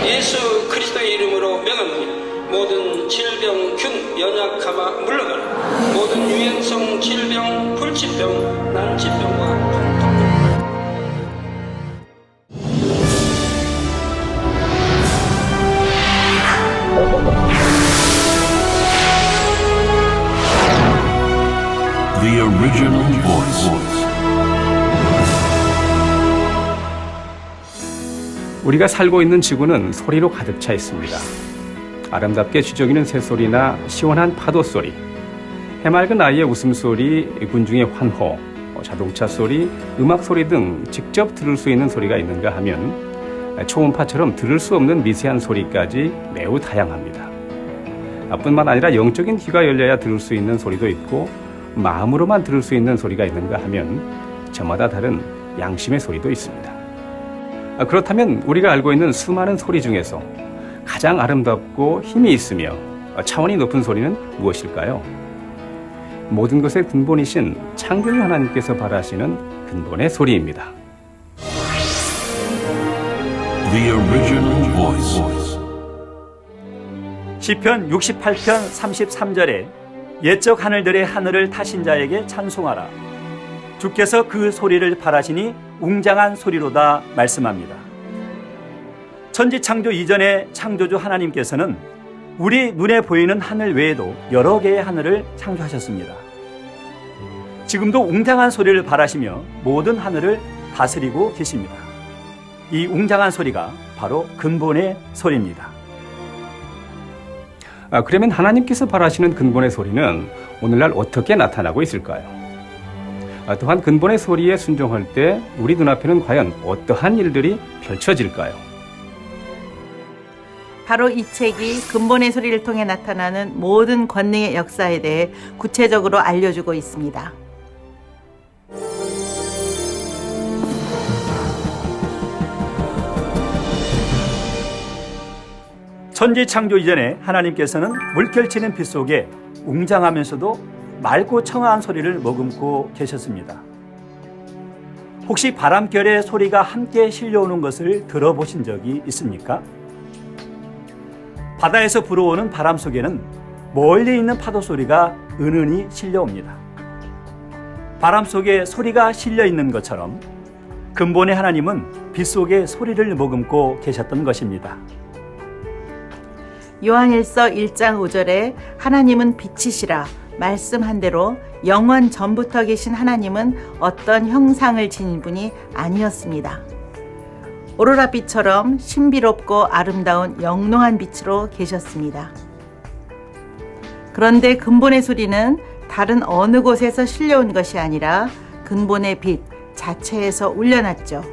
예수 그리스도의 이름으로 명합니다. 모든 질병균 연약하마 물러가라. 모든 유행성 질병, 불치병, 난치병과 The original voice. 우리가 살고 있는 지구는 소리로 가득 차 있습니다. 아름답게 쥐저기는 새소리나 시원한 파도 소리, 해맑은 아이의 웃음소리, 군중의 환호, 자동차 소리, 음악 소리 등 직접 들을 수 있는 소리가 있는가 하면 초음파처럼 들을 수 없는 미세한 소리까지 매우 다양합니다. 뿐만 아니라 영적인 귀가 열려야 들을 수 있는 소리도 있고 마음으로만 들을 수 있는 소리가 있는가 하면 저마다 다른 양심의 소리도 있습니다. 그렇다면 우리가 알고 있는 수많은 소리 중에서 가장 아름답고 힘이 있으며 차원이 높은 소리는 무엇일까요? 모든 것의 근본이신 창조주 하나님께서 바라시는 근본의 소리입니다. The original voice. 시편 68편 33절에 옛적 하늘들의 하늘을 타신 자에게 찬송하라. 주께서 그 소리를 바라시니 웅장한 소리로다 말씀합니다. 천지창조 이전에 창조주 하나님께서는 우리 눈에 보이는 하늘 외에도 여러 개의 하늘을 창조하셨습니다. 지금도 웅장한 소리를 바라시며 모든 하늘을 다스리고 계십니다. 이 웅장한 소리가 바로 근본의 소리입니다. 그러면 하나님께서 바라시는 근본의 소리는 오늘날 어떻게 나타나고 있을까요? 또한 근본의 소리에 순종할 때 우리 눈앞에는 과연 어떠한 일들이 펼쳐질까요? 바로 이 책이 근본의 소리를 통해 나타나는 모든 권능의 역사에 대해 구체적으로 알려주고 있습니다. 천지 창조 이전에 하나님께서는 물결치는 빛 속에 웅장하면서도 맑고 청아한 소리를 머금고 계셨습니다. 혹시 바람결의 소리가 함께 실려오는 것을 들어보신 적이 있습니까? 바다에서 불어오는 바람 속에는 멀리 있는 파도 소리가 은은히 실려옵니다. 바람 속에 소리가 실려 있는 것처럼 근본의 하나님은 빛 속에 소리를 머금고 계셨던 것입니다. 요한일서 1장 5절에 하나님은 빛이시라 말씀한 대로 영원 전부터 계신 하나님은 어떤 형상을 지닌 분이 아니었습니다. 오로라빛처럼 신비롭고 아름다운 영롱한 빛으로 계셨습니다. 그런데 근본의 소리는 다른 어느 곳에서 실려온 것이 아니라 근본의 빛 자체에서 울려났죠.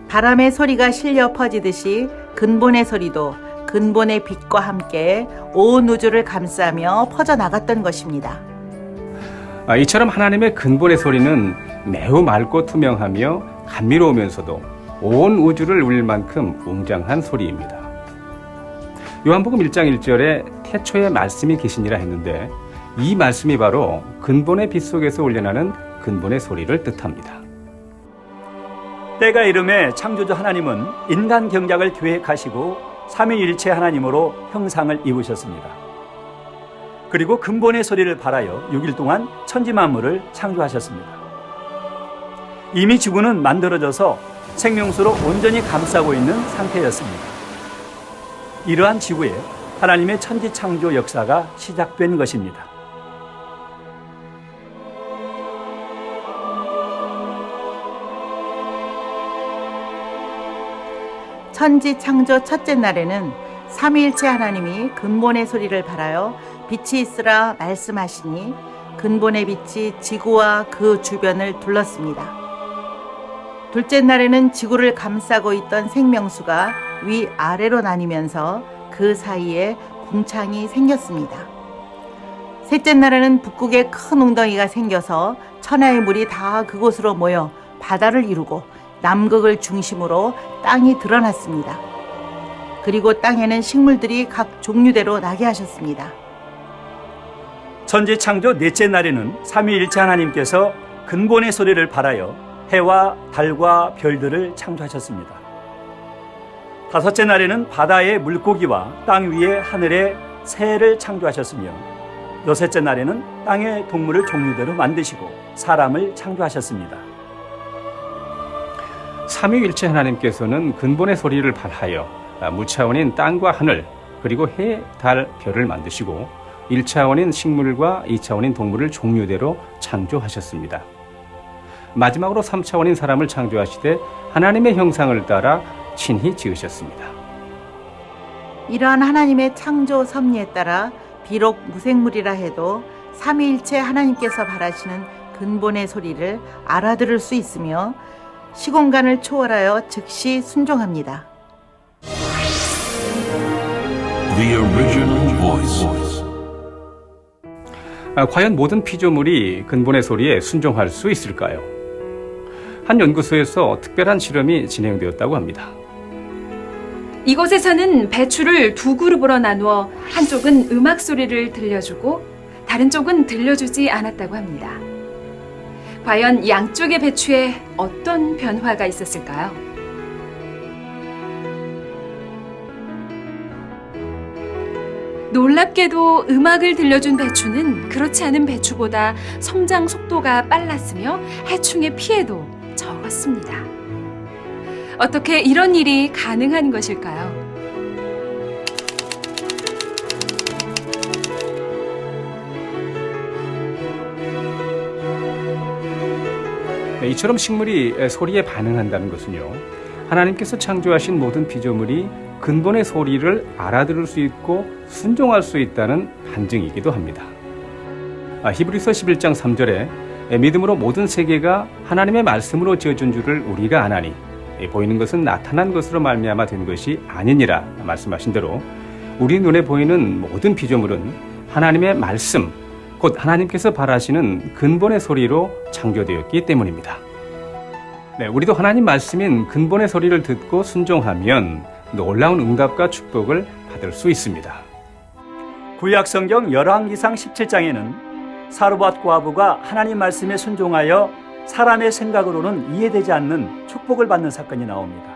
바람의 소리가 실려 퍼지듯이 근본의 소리도 근본의 빛과 함께 온 우주를 감싸며 퍼져나갔던 것입니다. 이처럼 하나님의 근본의 소리는 매우 맑고 투명하며 감미로우면서도 온 우주를 울릴 만큼 웅장한 소리입니다. 요한복음 1장 1절에 태초에 말씀이 계시니라 했는데 이 말씀이 바로 근본의 빛 속에서 울려나는 근본의 소리를 뜻합니다. 때가 이름에 창조주 하나님은 인간 경작을 계획하시고 삼위일체 하나님으로 형상을 입으셨습니다. 그리고 근본의 소리를 발하여 6일 동안 천지 만물을 창조하셨습니다. 이미 지구는 만들어져서 생명수로 온전히 감싸고 있는 상태였습니다. 이러한 지구에 하나님의 천지 창조 역사가 시작된 것입니다. 천지 창조 첫째 날에는 삼위일체 하나님이 근본의 소리를 발하여 빛이 있으라 말씀하시니 근본의 빛이 지구와 그 주변을 둘렀습니다. 둘째 날에는 지구를 감싸고 있던 생명수가 위아래로 나뉘면서 그 사이에 궁창이 생겼습니다. 셋째 날에는 북극에 큰 웅덩이가 생겨서 천하의 물이 다 그곳으로 모여 바다를 이루고 남극을 중심으로 땅이 드러났습니다. 그리고 땅에는 식물들이 각 종류대로 나게 하셨습니다. 천지 창조 넷째 날에는 삼위일체 하나님께서 근본의 소리를 발하여 해와 달과 별들을 창조하셨습니다. 다섯째 날에는 바다의 물고기와 땅 위의 하늘의 새를 창조하셨으며 여섯째 날에는 땅의 동물을 종류대로 만드시고 사람을 창조하셨습니다. 삼위일체 하나님께서는 근본의 소리를 발하여 무차원인 땅과 하늘 그리고 해, 달, 별을 만드시고 1차원인 식물과 2차원인 동물을 종류대로 창조하셨습니다. 마지막으로 3차원인 사람을 창조하시되 하나님의 형상을 따라 친히 지으셨습니다. 이러한 하나님의 창조 섭리에 따라 비록 무생물이라 해도 삼위일체 하나님께서 바라시는 근본의 소리를 알아들을 수 있으며 시공간을 초월하여 즉시 순종합니다. The original voice. 과연 모든 피조물이 근본의 소리에 순종할 수 있을까요? 한 연구소에서 특별한 실험이 진행되었다고 합니다. 이곳에서는 배추를 두 그룹으로 나누어 한쪽은 음악 소리를 들려주고 다른 쪽은 들려주지 않았다고 합니다. 과연 양쪽의 배추에 어떤 변화가 있었을까요? 놀랍게도 음악을 들려준 배추는 그렇지 않은 배추보다 성장 속도가 빨랐으며 해충의 피해도 적었습니다. 어떻게 이런 일이 가능한 것일까요? 이처럼 식물이 소리에 반응한다는 것은요, 하나님께서 창조하신 모든 피조물이 근본의 소리를 알아들을 수 있고 순종할 수 있다는 반증이기도 합니다. 히브리서 11장 3절에 믿음으로 모든 세계가 하나님의 말씀으로 지어준 줄을 우리가 아나니 보이는 것은 나타난 것으로 말미암아 된 것이 아니니라 말씀하신 대로 우리 눈에 보이는 모든 피조물은 하나님의 말씀, 곧 하나님께서 바라시는 근본의 소리로 창조되었기 때문입니다. 우리도 하나님 말씀인 근본의 소리를 듣고 순종하면 놀라운 응답과 축복을 받을 수 있습니다. 구약성경 열왕기상 17장에는 사르밧 과부가 하나님 말씀에 순종하여 사람의 생각으로는 이해되지 않는 축복을 받는 사건이 나옵니다.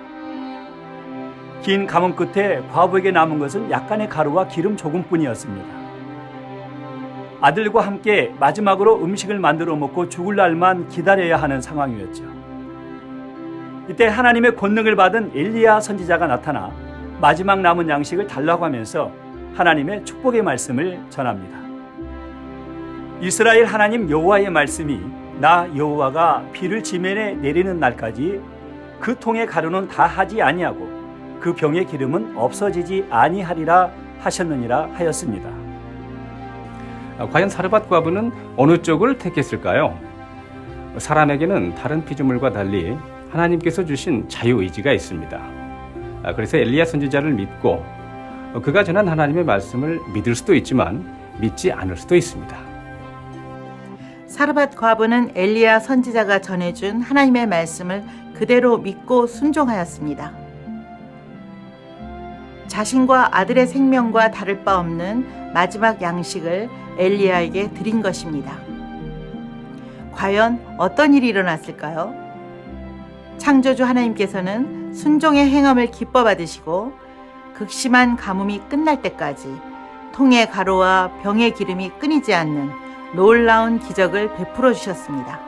긴 가뭄 끝에 과부에게 남은 것은 약간의 가루와 기름 조금뿐이었습니다. 아들과 함께 마지막으로 음식을 만들어 먹고 죽을 날만 기다려야 하는 상황이었죠. 이때 하나님의 권능을 받은 엘리야 선지자가 나타나 마지막 남은 양식을 달라고 하면서 하나님의 축복의 말씀을 전합니다. 이스라엘 하나님 여호와의 말씀이 나 여호와가 비를 지면에 내리는 날까지 그 통의 가루는 다 하지 아니하고 그 병의 기름은 없어지지 아니하리라 하셨느니라 하였습니다. 과연 사르밧 과부는 어느 쪽을 택했을까요? 사람에게는 다른 피조물과 달리 하나님께서 주신 자유의지가 있습니다. 그래서 엘리야 선지자를 믿고 그가 전한 하나님의 말씀을 믿을 수도 있지만 믿지 않을 수도 있습니다. 사르밧 과부는 엘리야 선지자가 전해준 하나님의 말씀을 그대로 믿고 순종하였습니다. 자신과 아들의 생명과 다를 바 없는 마지막 양식을 엘리야에게 드린 것입니다. 과연 어떤 일이 일어났을까요? 창조주 하나님께서는 순종의 행함을 기뻐 받으시고 극심한 가뭄이 끝날 때까지 통의 가루와 병의 기름이 끊이지 않는 놀라운 기적을 베풀어 주셨습니다.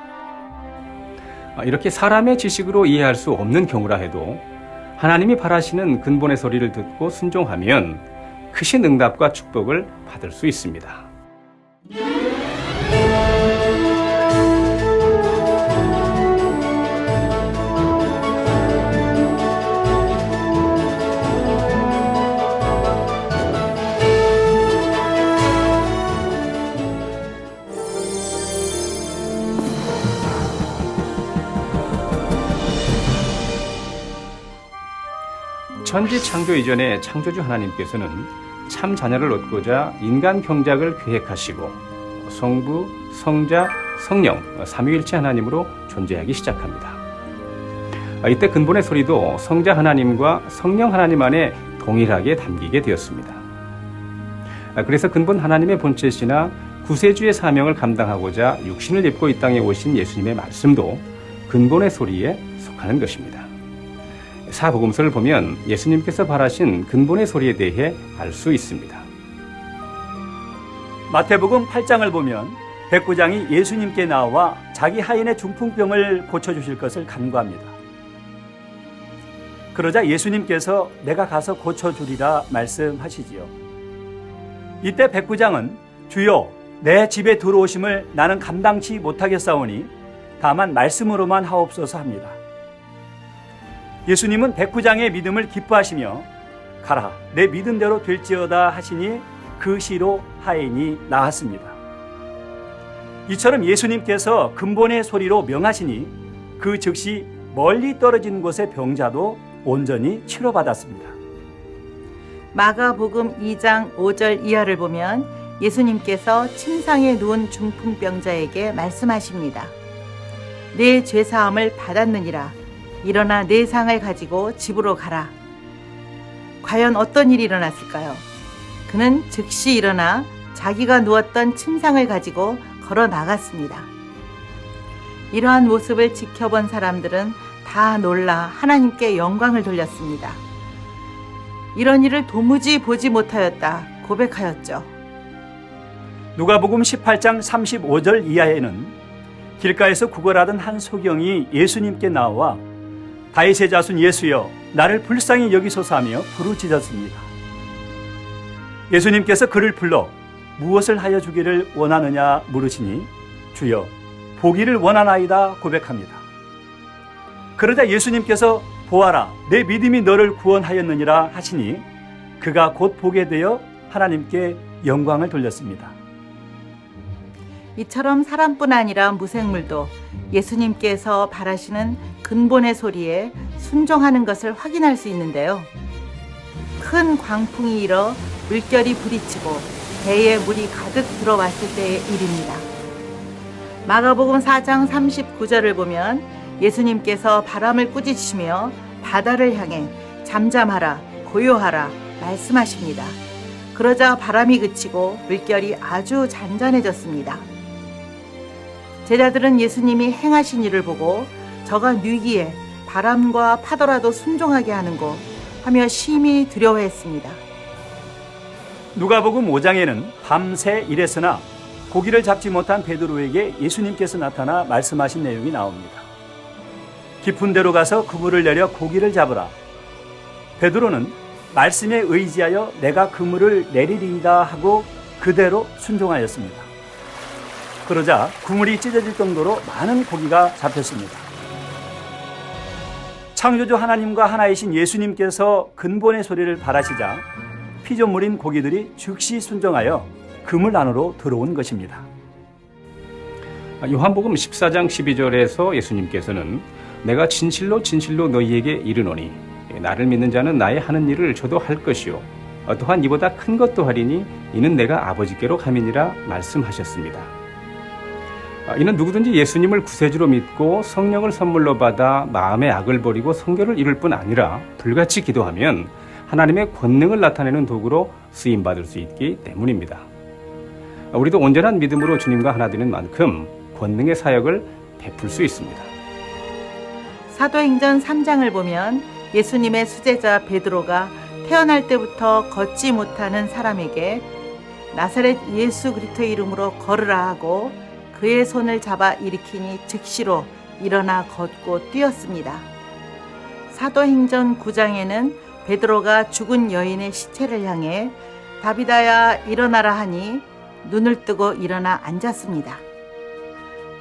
이렇게 사람의 지식으로 이해할 수 없는 경우라 해도 하나님이 바라시는 근본의 소리를 듣고 순종하면 크신 응답과 축복을 받을 수 있습니다. 천지 창조 이전에 창조주 하나님께서는 참 자녀를 얻고자 인간 경작을 계획하시고 성부, 성자, 성령, 삼위일체 하나님으로 존재하기 시작합니다. 이때 근본의 소리도 성자 하나님과 성령 하나님 안에 동일하게 담기게 되었습니다. 그래서 근본 하나님의 본체시나 구세주의 사명을 감당하고자 육신을 입고 이 땅에 오신 예수님의 말씀도 근본의 소리에 속하는 것입니다. 사복음서를 보면 예수님께서 발하신 근본의 소리에 대해 알 수 있습니다. 마태복음 8장을 보면 백부장이 예수님께 나와 자기 하인의 중풍병을 고쳐주실 것을 간구합니다. 그러자 예수님께서 내가 가서 고쳐주리라 말씀하시지요. 이때 백부장은 주여 내 집에 들어오심을 나는 감당치 못하겠사오니 다만 말씀으로만 하옵소서 합니다. 예수님은 백부장의 믿음을 기뻐하시며 가라 내 믿음대로 될지어다 하시니 그 시로 하인이 나았습니다. 이처럼 예수님께서 근본의 소리로 명하시니 그 즉시 멀리 떨어진 곳의 병자도 온전히 치료받았습니다. 마가복음 2장 5절 이하를 보면 예수님께서 침상에 누운 중풍병자에게 말씀하십니다. 내 죄사함을 받았느니라. 일어나 내 상을 가지고 집으로 가라. 과연 어떤 일이 일어났을까요? 그는 즉시 일어나 자기가 누웠던 침상을 가지고 걸어 나갔습니다. 이러한 모습을 지켜본 사람들은 다 놀라 하나님께 영광을 돌렸습니다. 이런 일을 도무지 보지 못하였다 고백하였죠. 누가복음 18장 35절 이하에는 길가에서 구걸하던 한 소경이 예수님께 나와 다윗의 자손 예수여 나를 불쌍히 여기소서 하며 부르짖었습니다. 예수님께서 그를 불러 무엇을 하여 주기를 원하느냐 물으시니 주여 보기를 원하나이다 고백합니다. 그러자 예수님께서 보아라 내 믿음이 너를 구원하였느니라 하시니 그가 곧 보게 되어 하나님께 영광을 돌렸습니다. 이처럼 사람뿐 아니라 무생물도 예수님께서 바라시는 근본의 소리에 순종하는 것을 확인할 수 있는데요. 큰 광풍이 일어 물결이 부딪히고 배에 물이 가득 들어왔을 때의 일입니다. 마가복음 4장 39절을 보면 예수님께서 바람을 꾸짖으시며 바다를 향해 잠잠하라 고요하라 말씀하십니다. 그러자 바람이 그치고 물결이 아주 잔잔해졌습니다. 제자들은 예수님이 행하신 일을 보고 저가 뉘기에 바람과 파도라도 순종하게 하는고 하며 심히 두려워했습니다. 누가복음 5장에는 밤새 일했으나 고기를 잡지 못한 베드로에게 예수님께서 나타나 말씀하신 내용이 나옵니다. 깊은 데로 가서 그물을 내려 고기를 잡으라. 베드로는 말씀에 의지하여 내가 그물을 내리리이다 하고 그대로 순종하였습니다. 그러자 그물이 찢어질 정도로 많은 고기가 잡혔습니다. 창조주 하나님과 하나이신 예수님께서 근본의 소리를 바라시자 피조물인 고기들이 즉시 순종하여 그물 안으로 들어온 것입니다. 요한복음 14장 12절에서 예수님께서는 내가 진실로 진실로 너희에게 이르노니 나를 믿는 자는 나의 하는 일을 저도 할 것이요 또한 이보다 큰 것도 하리니 이는 내가 아버지께로 감이니라 말씀하셨습니다. 이는 누구든지 예수님을 구세주로 믿고 성령을 선물로 받아 마음의 악을 버리고 성결을 이룰 뿐 아니라 불같이 기도하면 하나님의 권능을 나타내는 도구로 쓰임받을 수 있기 때문입니다. 우리도 온전한 믿음으로 주님과 하나 되는 만큼 권능의 사역을 베풀 수 있습니다. 사도행전 3장을 보면 예수님의 수제자 베드로가 태어날 때부터 걷지 못하는 사람에게 나사렛 예수 그리스도의 이름으로 걸으라 하고 그의 손을 잡아 일으키니 즉시로 일어나 걷고 뛰었습니다. 사도행전 9장에는 베드로가 죽은 여인의 시체를 향해 다비다야 일어나라 하니 눈을 뜨고 일어나 앉았습니다.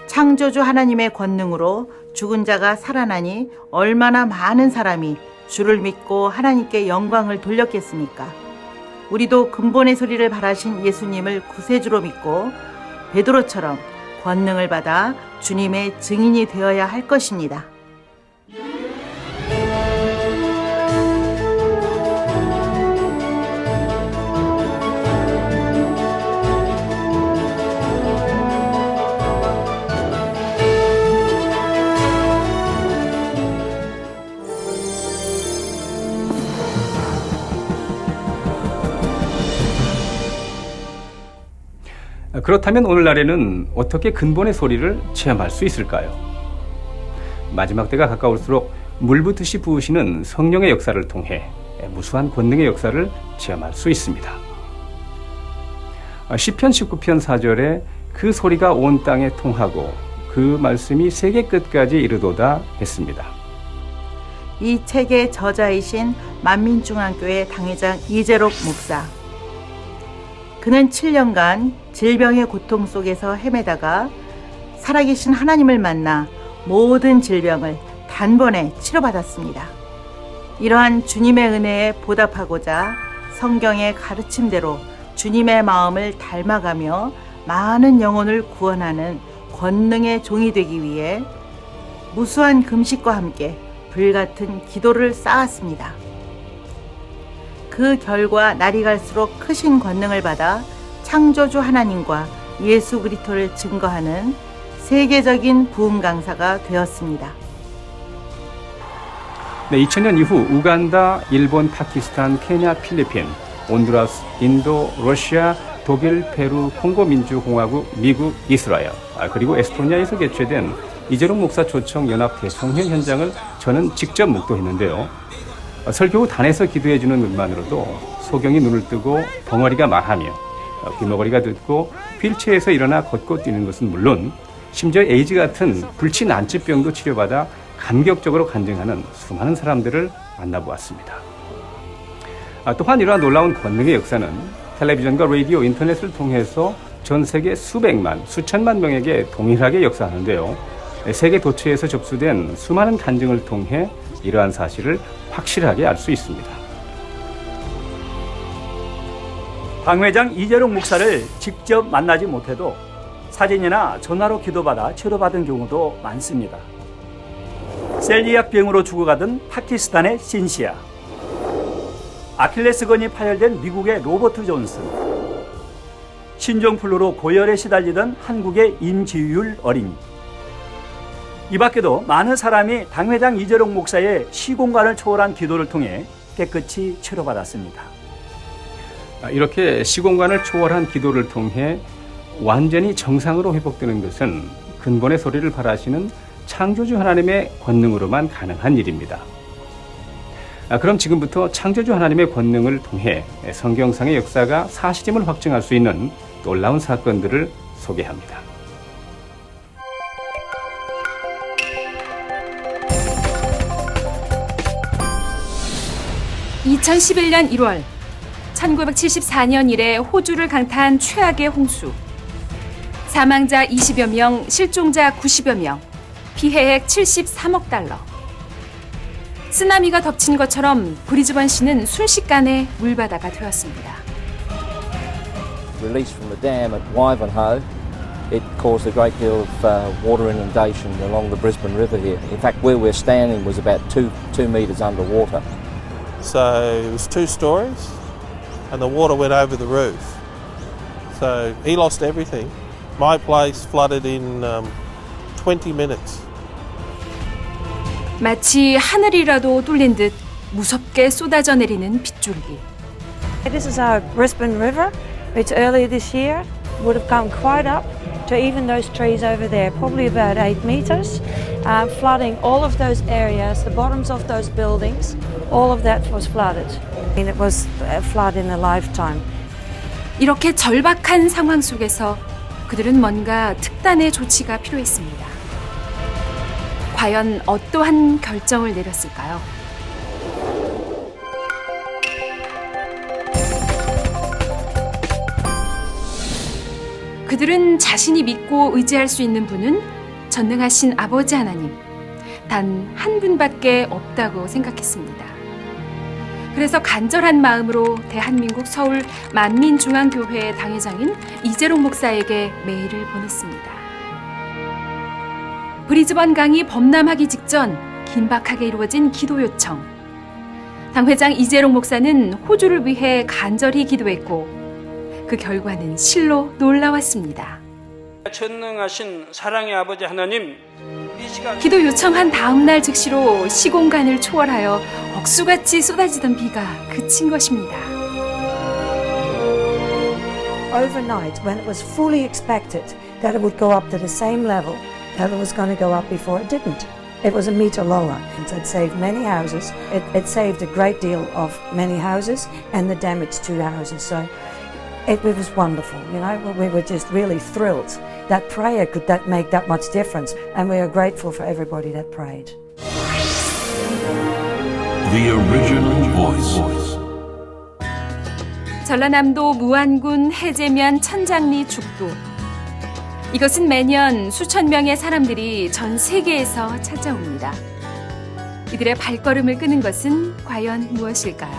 창조주 하나님의 권능으로 죽은 자가 살아나니 얼마나 많은 사람이 주를 믿고 하나님께 영광을 돌렸겠습니까? 우리도 근본의 소리를 바라신 예수님을 구세주로 믿고 베드로처럼 권능을 받아 주님의 증인이 되어야 할 것입니다. 그렇다면 오늘날에는 어떻게 근본의 소리를 체험할 수 있을까요? 마지막 때가 가까울수록 물붓듯이 부으시는 성령의 역사를 통해 무수한 권능의 역사를 체험할 수 있습니다. 시편 19편 4절에 그 소리가 온 땅에 통하고 그 말씀이 세계 끝까지 이르도다 했습니다. 이 책의 저자이신 만민중앙교회 당회장 이재록 목사. 그는 7년간 질병의 고통 속에서 헤매다가 살아계신 하나님을 만나 모든 질병을 단번에 치료받았습니다. 이러한 주님의 은혜에 보답하고자 성경의 가르침대로 주님의 마음을 닮아가며 많은 영혼을 구원하는 권능의 종이 되기 위해 무수한 금식과 함께 불같은 기도를 쌓았습니다. 그 결과 날이 갈수록 크신 권능을 받아 창조주 하나님과 예수 그리스도를 증거하는 세계적인 부흥 강사가 되었습니다. 네, 2000년 이후 우간다, 일본, 파키스탄, 케냐, 필리핀, 온두라스, 인도, 러시아, 독일, 페루, 콩고 민주공화국, 미국, 이스라엘, 그리고 에스토니아에서 개최된 이재록 목사 초청 연합 대성회 현장을 저는 직접 묵도했는데요. 설교 후 단에서 기도해주는 것만으로도 소경이 눈을 뜨고 벙어리가 말하며 귀머거리가 듣고 휠체어에서 일어나 걷고 뛰는 것은 물론 심지어 에이즈 같은 불치 난치병도 치료받아 감격적으로 간증하는 수많은 사람들을 만나보았습니다. 또한 이러한 놀라운 권능의 역사는 텔레비전과 라디오, 인터넷을 통해서 전 세계 수백만, 수천만 명에게 동일하게 역사하는데요. 세계 도처에서 접수된 수많은 간증을 통해 이러한 사실을 확실하게 알 수 있습니다. 당회장 이재록 목사를 직접 만나지 못해도 사진이나 전화로 기도받아 치료받은 경우도 많습니다. 셀리악 병으로 죽어가던 파키스탄의 신시아, 아킬레스건이 파열된 미국의 로버트 존슨, 신종플루로 고열에 시달리던 한국의 임지율 어린이, 이 밖에도 많은 사람이 당회장 이재록 목사의 시공간을 초월한 기도를 통해 깨끗이 치료받았습니다. 이렇게 시공간을 초월한 기도를 통해 완전히 정상으로 회복되는 것은 근본의 소리를 발하시는 창조주 하나님의 권능으로만 가능한 일입니다. 그럼 지금부터 창조주 하나님의 권능을 통해 성경상의 역사가 사실임을 확증할 수 있는 놀라운 사건들을 소개합니다. 2011년 1월 1974년 이래 호주를 강타한 최악의 홍수. 사망자 20여 명, 실종자 90여 명, 피해액 73억 달러. 쓰나미가 덮친 것처럼 브리즈번시는 순식간에 물바다가 되었습니다. Released from the dam at Wivenhoe, it caused a great deal of water inundation along the Brisbane River here. In fact, where we're standing was about two metres underwater. So it was 2 stories and the water went over the roof. So he lost everything. My place flooded in 20 minutes. 마치 하늘이라도 뚫린 듯 무섭게 쏟아져 내리는 빗줄기. This is our Brisbane River, which earlier this year would have come quite up to even those trees over there, probably about 8 metres, flooding all of those areas, the bottoms of those buildings, all of that was flooded. And it was a flood in a lifetime. 이렇게 절박한 상황 속에서 그들은 뭔가 특단의 조치가 필요했습니다. 과연 어떠한 결정을 내렸을까요? 그들은 자신이 믿고 의지할 수 있는 분은 전능하신 아버지 하나님, 단 한 분밖에 없다고 생각했습니다. 그래서 간절한 마음으로 대한민국 서울 만민중앙교회 당회장인 이재록 목사에게 메일을 보냈습니다. 브리즈번 강이 범람하기 직전 긴박하게 이루어진 기도 요청. 당회장 이재록 목사는 호주를 위해 간절히 기도했고 그 결과는 실로 놀라웠습니다. 전능하신 사랑의 아버지 하나님, 이 시간 기도 요청한 다음 날 즉시로 시공간을 초월하여 억수같이 쏟아지던 비가 그친 것입니다. overnight, when it was fully expected that it would go up to the same level that it was going to go up before, it didn't. It was a meter lower. It saved many houses. It saved a great deal of many houses and the damage to houses. So it was wonderful, you know. We were just really thrilled that prayer could make that much difference, and we are grateful for everybody that prayed. The original voice. 전라남도 무안군 해제면 천장리 죽도. 이것은 매년 수천 명의 사람들이 전 세계에서 찾아옵니다. 이들의 발걸음을 끄는 것은 과연 무엇일까요?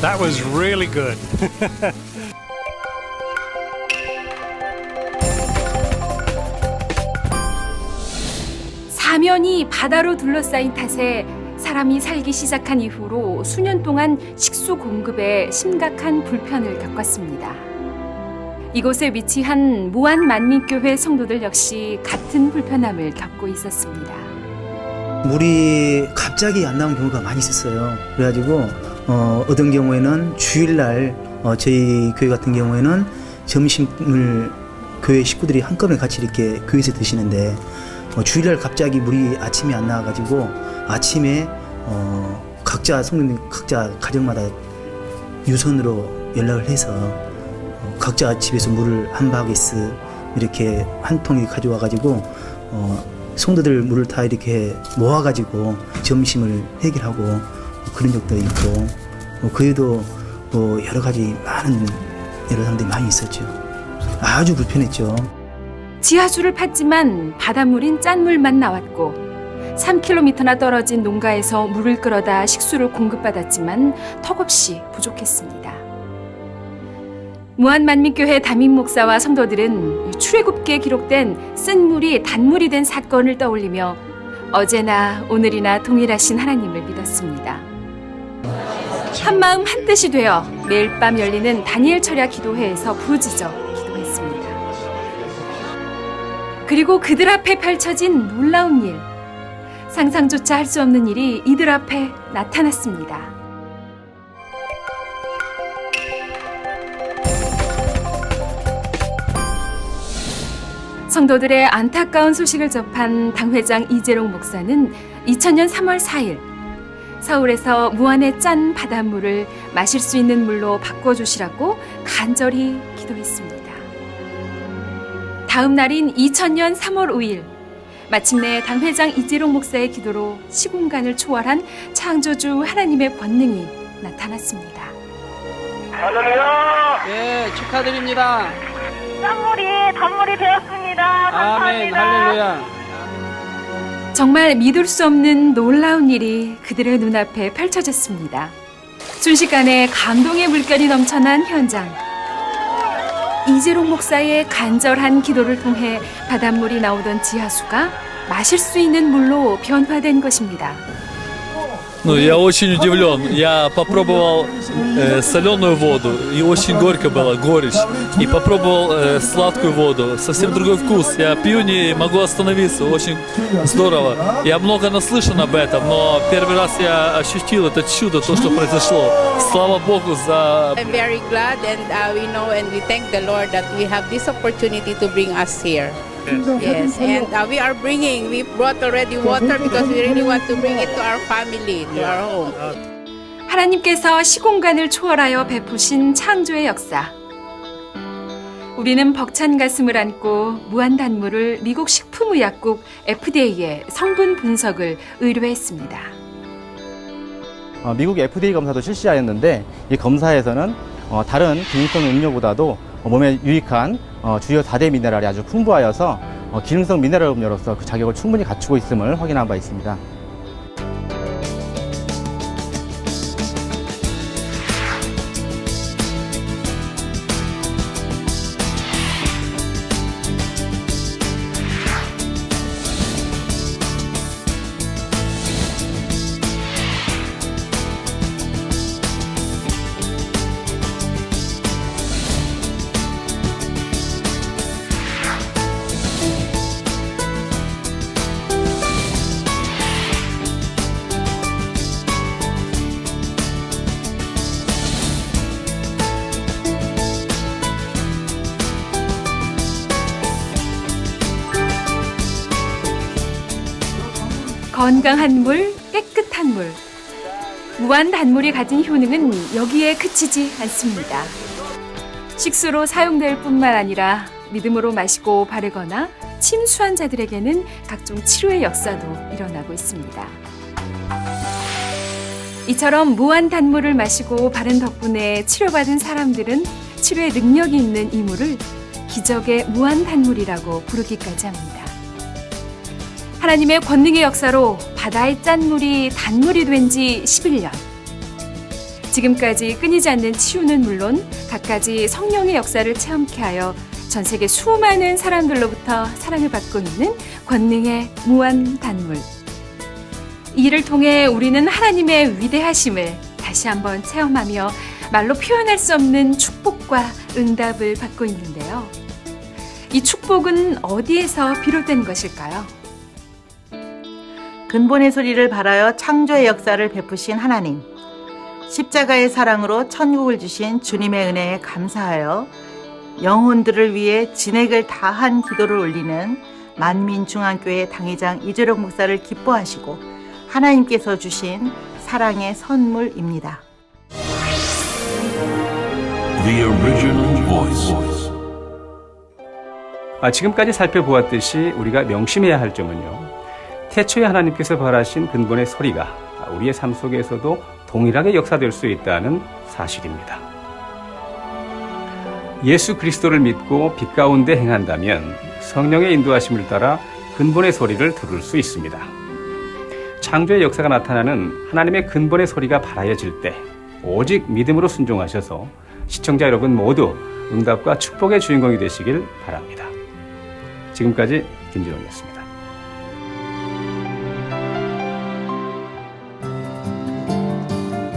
That was really good. 사면이 바다로 둘러싸인 탓에 사람이 살기 시작한 이후로 수년 동안 식수 공급에 심각한 불편을 겪었습니다. 이곳에 위치한 무안만민교회 성도들 역시 같은 불편함을 겪고 있었습니다. 물이 갑자기 안 나온 경우가 많이 있었어요. 그래가지고 어떤 경우에는 주일날 저희 교회 같은 경우에는 점심을 교회 식구들이 한꺼번에 같이 이렇게 교회에서 드시는데 주일날 갑자기 물이 아침에 안 나와가지고 아침에 각자 성도님 각자 가정마다 유선으로 연락을 해서 각자 집에서 물을 한 바게스 이렇게 한 통이 가져와가지고 성도들 물을 다 이렇게 모아가지고 점심을 해결하고 그런 적도 있고 그 외에도 여러 가지 많은 여러 사람들이 많이 있었죠. 아주 불편했죠. 지하수를 팠지만 바닷물인 짠물만 나왔고 3km나 떨어진 농가에서 물을 끌어다 식수를 공급받았지만 턱없이 부족했습니다. 무안만민교회 담임 목사와 성도들은 출애굽기에 기록된 쓴 물이 단물이 된 사건을 떠올리며 어제나 오늘이나 동일하신 하나님을 믿었습니다. 한마음 한뜻이 되어 매일 밤 열리는 다니엘 철야 기도회에서 부르짖어 기도했습니다. 그리고 그들 앞에 펼쳐진 놀라운 일, 상상조차 할 수 없는 일이 이들 앞에 나타났습니다. 성도들의 안타까운 소식을 접한 당회장 이재롱 목사는 2000년 3월 4일 서울에서 무안의 짠 바닷물을 마실 수 있는 물로 바꿔주시라고 간절히 기도했습니다. 다음 날인 2000년 3월 5일 마침내 당회장 이재롱 목사의 기도로 시공간을 초월한 창조주 하나님의 권능이 나타났습니다. 할렐루야! 예, 축하드립니다. 단물이 되었습니다. 감사합니다. 아멘, 할렐루야. 정말 믿을 수 없는 놀라운 일이 그들의 눈앞에 펼쳐졌습니다. 순식간에 감동의 물결이 넘쳐난 현장. 이재롱 목사의 간절한 기도를 통해 바닷물이 나오던 지하수가 마실 수 있는 물로 변화된 것입니다. Я очень удивлен. Я попробовал соленую воду, и очень горько было, горечь. И попробовал сладкую воду, совсем другой вкус. Я пью, не могу остановиться, очень здорово. Я много наслышан об этом, но первый раз я ощутил это чудо, то, что произошло. Слава Богу за... I'm very glad and we know and we thank the Lord that we have this opportunity to bring us here. Yes, and we brought already water because we really want to bring it to our family, to our home. 하나님께서 시공간을 초월하여 베푸신 창조의 역사. 우리는 벅찬 가슴을 안고 무안단물을 미국 식품의약국 FDA에 성분 분석을 의뢰했습니다. 미국 FDA 검사도 실시하였는데 이 검사에서는 다른 기능성 음료보다도 몸에 유익한 주요 4대 미네랄이 아주 풍부하여서 기능성 미네랄 음료로서 그 자격을 충분히 갖추고 있음을 확인한 바 있습니다. 건강한 물, 깨끗한 물. 무한 단물이 가진 효능은 여기에 그치지 않습니다. 식수로 사용될 뿐만 아니라 믿음으로 마시고 바르거나 침수한 자들에게는 각종 치료의 역사도 일어나고 있습니다. 이처럼 무한 단물을 마시고 바른 덕분에 치료받은 사람들은 치료의 능력이 있는 이 물을 기적의 무한 단물이라고 부르기까지 합니다. 하나님의 권능의 역사로 바다의 짠물이 단물이 된 지 11년. 지금까지 끊이지 않는 치유는 물론 갖가지 성령의 역사를 체험케 하여 전 세계 수많은 사람들로부터 사랑을 받고 있는 권능의 무한 단물. 이를 통해 우리는 하나님의 위대하심을 다시 한번 체험하며 말로 표현할 수 없는 축복과 응답을 받고 있는데요. 이 축복은 어디에서 비롯된 것일까요? 근본의 소리를 발하여 창조의 역사를 베푸신 하나님, 십자가의 사랑으로 천국을 주신 주님의 은혜에 감사하여 영혼들을 위해 진액을 다한 기도를 올리는 만민중앙교회 당회장 이재룡 목사를 기뻐하시고 하나님께서 주신 사랑의 선물입니다. The original voice. 지금까지 살펴보았듯이 우리가 명심해야 할 점은요. 태초에 하나님께서 발하신 근본의 소리가 우리의 삶 속에서도 동일하게 역사될 수 있다는 사실입니다. 예수 그리스도를 믿고 빛 가운데 행한다면 성령의 인도하심을 따라 근본의 소리를 들을 수 있습니다. 창조의 역사가 나타나는 하나님의 근본의 소리가 발하여질 때 오직 믿음으로 순종하셔서 시청자 여러분 모두 응답과 축복의 주인공이 되시길 바랍니다. 지금까지 김진원이었습니다.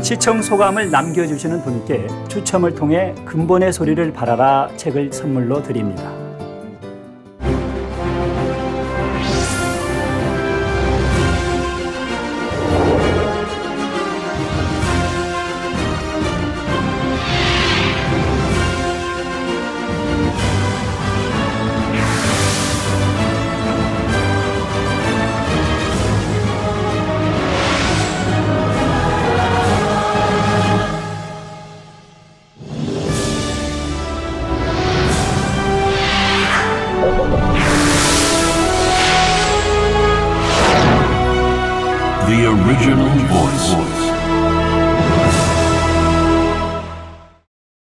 시청 소감을 남겨주시는 분께 추첨을 통해 근본의 소리를 발하라 책을 선물로 드립니다. The original voice.